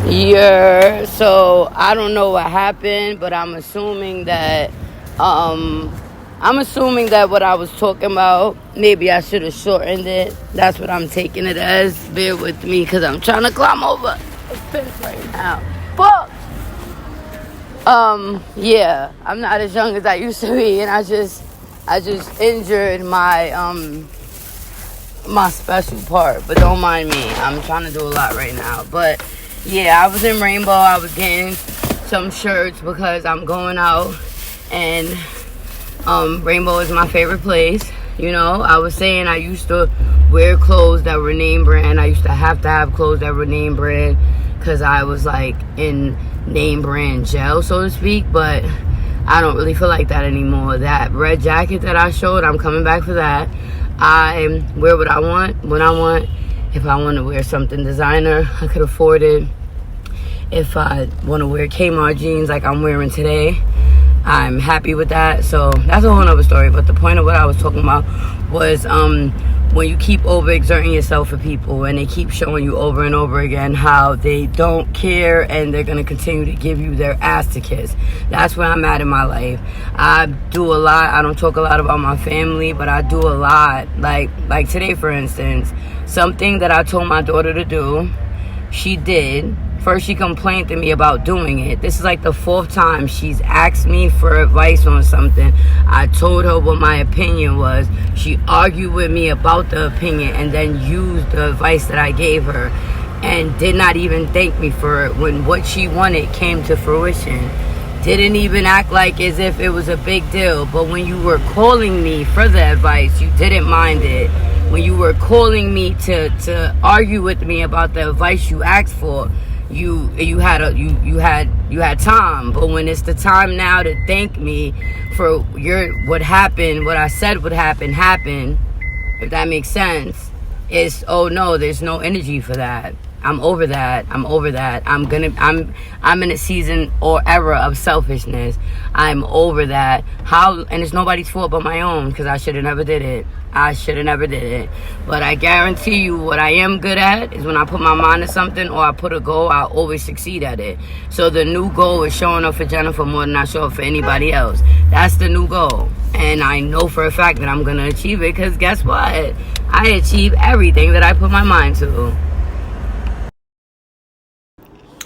Yeah, so I don't know what happened, but I'm assuming that what I was talking about, maybe I should have shortened it. That's what I'm taking it as. Bear with me, because I'm trying to climb over a fence right now. Fuck! Yeah, I'm not as young as I used to be, and I just injured my special part, but don't mind me. I'm trying to do a lot right now. But yeah, I was in Rainbow. I was getting some shirts because I'm going out, and Rainbow is my favorite place. You know, I was saying I used to wear clothes that were name brand. I used to have clothes that were name brand because I was like in name brand jail, so to speak. But I don't really feel like that anymore. That red jacket that I showed, I'm coming back for that. I wear what I want when I want. If I want to wear something designer, I could afford it. If I want to wear Kmart jeans like I'm wearing today, I'm happy with that. So that's a whole nother story. But the point of what I was talking about was when you keep overexerting yourself for people and they keep showing you over and over again how they don't care and they're going to continue to give you their ass to kiss. That's where I'm at in my life. I do a lot. I don't talk a lot about my family, but I do a lot. Like today, for instance, something that I told my daughter to do, she did. First, she complained to me about doing it. This is like the 4th time she's asked me for advice on something. I told her what my opinion was. She argued with me about the opinion and then used the advice that I gave her and did not even thank me for it when what she wanted came to fruition. Didn't even act like as if it was a big deal. But when you were calling me for the advice, you didn't mind it. When you were calling me to argue with me about the advice you asked for, you had time. But when it's the time now to thank me for what happened, what I said would happen, if that makes sense, it's, oh no, there's no energy for that. I'm over that. I'm in a season or era of selfishness. I'm over that. And it's nobody's fault but my own, because I should have never did it. But I guarantee you what I am good at is when I put my mind to something or I put a goal, I always succeed at it. So the new goal is showing up for Jennifer more than I show up for anybody else. That's the new goal. And I know for a fact that I'm going to achieve it, because guess what? I achieve everything that I put my mind to.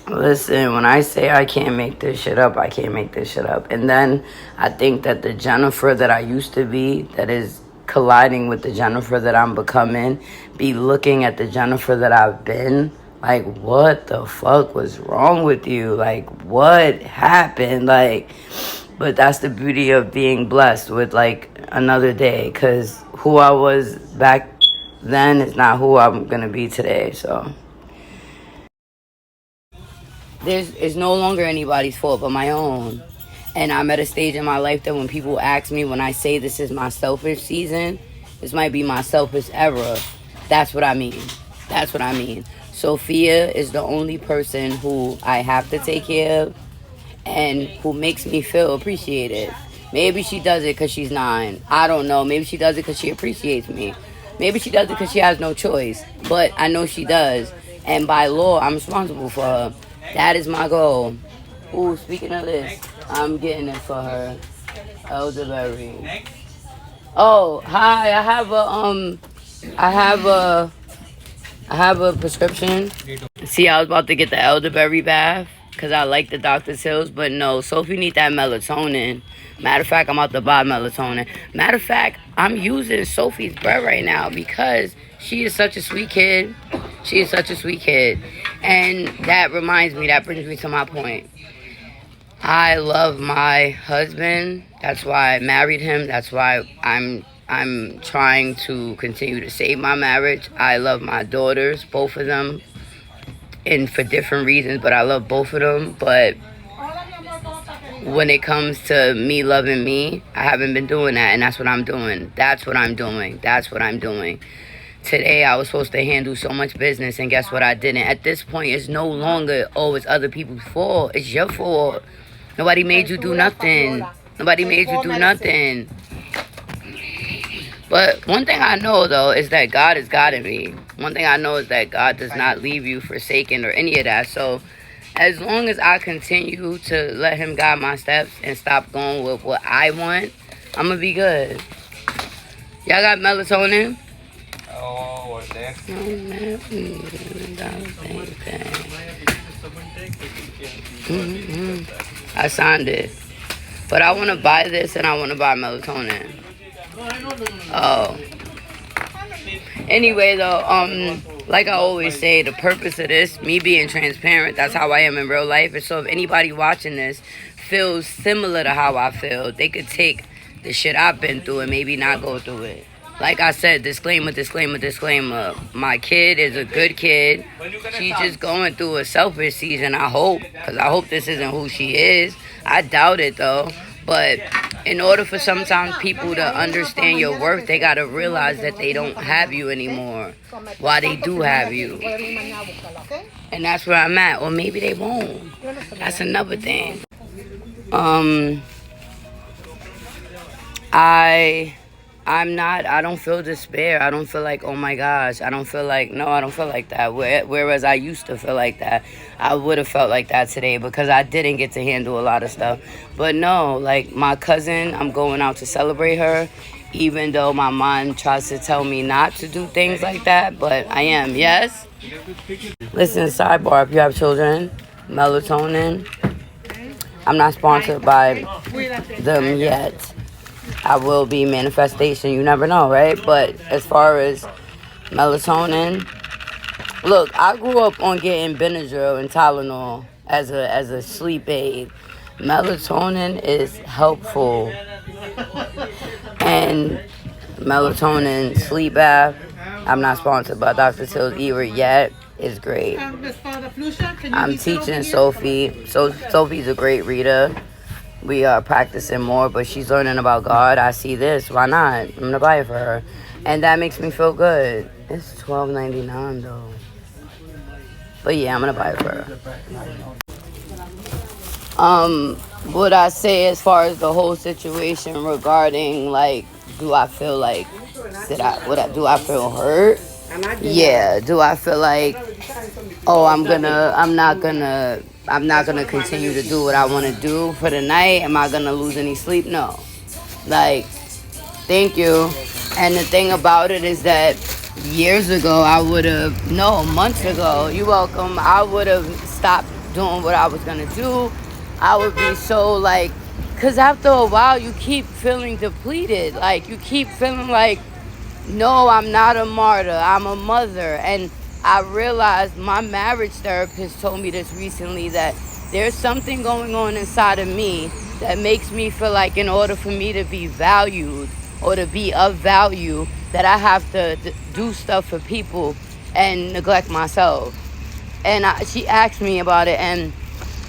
Listen, when I say I can't make this shit up, I can't make this shit up. And then I think that the Jennifer that I used to be, that is colliding with the Jennifer that I'm becoming, be looking at the Jennifer that I've been, like, what the fuck was wrong with you? Like, what happened? Like, but that's the beauty of being blessed with, like, another day, because who I was back then is not who I'm gonna be today, so it's no longer anybody's fault but my own. And I'm at a stage in my life that when people ask me, when I say this is my selfish season, this might be my selfish era. That's what I mean. Sophia is the only person who I have to take care of and who makes me feel appreciated. Maybe she does it because she's 9. I don't know. Maybe she does it because she appreciates me. Maybe she does it because she has no choice. But I know she does. And by law, I'm responsible for her. That is my goal. Ooh, speaking of this, I'm getting it for her. Elderberry. Oh, hi. I have a prescription. See, I was about to get the elderberry bath because I like the Dr. Hills, but no, Sophie need that melatonin. Matter of fact, I'm about to buy melatonin. Matter of fact, I'm using Sophie's bread right now because she is such a sweet kid. And that brings me to my point. I love my husband. That's why I married him. That's why I'm trying to continue to save my marriage. I love my daughters, both of them, and for different reasons, but I love both of them. But when it comes to me loving me, I haven't been doing that, and that's what I'm doing. Today, I was supposed to handle so much business, and guess what? I didn't. At this point, it's no longer, oh, it's other people's fault. It's your fault. Nobody made you do nothing. But one thing I know, though, is that God is guiding me. One thing I know is that God does not leave you forsaken or any of that. So as long as I continue to let him guide my steps and stop going with what I want, I'm gonna be good. Y'all got melatonin? Oh, what's next? I signed it. But I want to buy this and I want to buy melatonin. Oh. Anyway, though, like I always say, the purpose of this, me being transparent, that's how I am in real life. And so if anybody watching this feels similar to how I feel, they could take the shit I've been through and maybe not go through it. Like I said, disclaimer. My kid is a good kid. She's just going through a selfish season, I hope. Because I hope this isn't who she is. I doubt it, though. But in order for sometimes people to understand your worth, they got to realize that they don't have you anymore while they do have you. And that's where I'm at. Or maybe they won't. That's another thing. I don't feel despair. I don't feel like, oh my gosh. I don't feel like that. Whereas I used to feel like that. I would have felt like that today because I didn't get to handle a lot of stuff. But no, like my cousin, I'm going out to celebrate her, even though my mom tries to tell me not to do things like that. But I am, yes? Listen, sidebar, if you have children, melatonin. I'm not sponsored by them yet. I will be manifestation. You never know, right? But as far as melatonin, look, I grew up on getting Benadryl and Tylenol as a sleep aid. Melatonin is helpful, and melatonin sleep bath. I'm not sponsored by Dr. Till's either yet. Is great. I'm teaching Sophie. So Sophie's a great reader. We are practicing more, but she's learning about God. I see this. Why not? I'm going to buy it for her. And that makes me feel good. It's $12.99 though. But yeah, I'm going to buy it for her. What I say as far as the whole situation regarding, like, do I feel like, do I feel hurt? Yeah. Do I feel like, oh, I'm not gonna continue to do what I want to do for the night? Am I gonna lose any sleep? No. Like, thank you. And the thing about it is that years ago, months ago, you're welcome, I would have stopped doing what I was gonna do. I would be so like, because after a while, you keep feeling depleted. Like, you keep feeling like, no, I'm not a martyr. I'm a mother. And I realized, my marriage therapist told me this recently, that there's something going on inside of me that makes me feel like in order for me to be valued or to be of value, that I have to do stuff for people and neglect myself. And she asked me about it, and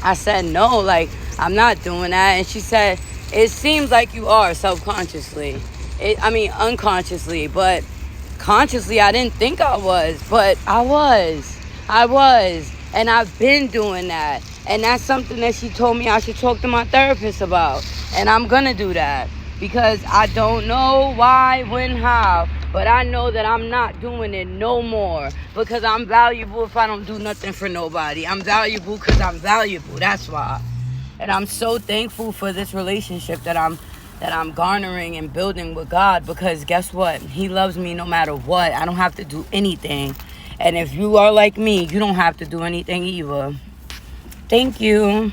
I said, no, like, I'm not doing that. And she said, it seems like you are self-consciously. Unconsciously, but consciously, I didn't think I was, but I was, and I've been doing that, and that's something that she told me I should talk to my therapist about, and I'm gonna do that, because I don't know why, when, how, but I know that I'm not doing it no more, because I'm valuable if I don't do nothing for nobody. I'm valuable because I'm valuable, that's why. And I'm so thankful for this relationship that I'm garnering and building with God, because guess what? He loves me no matter what. I don't have to do anything. And if you are like me, you don't have to do anything either. Thank you.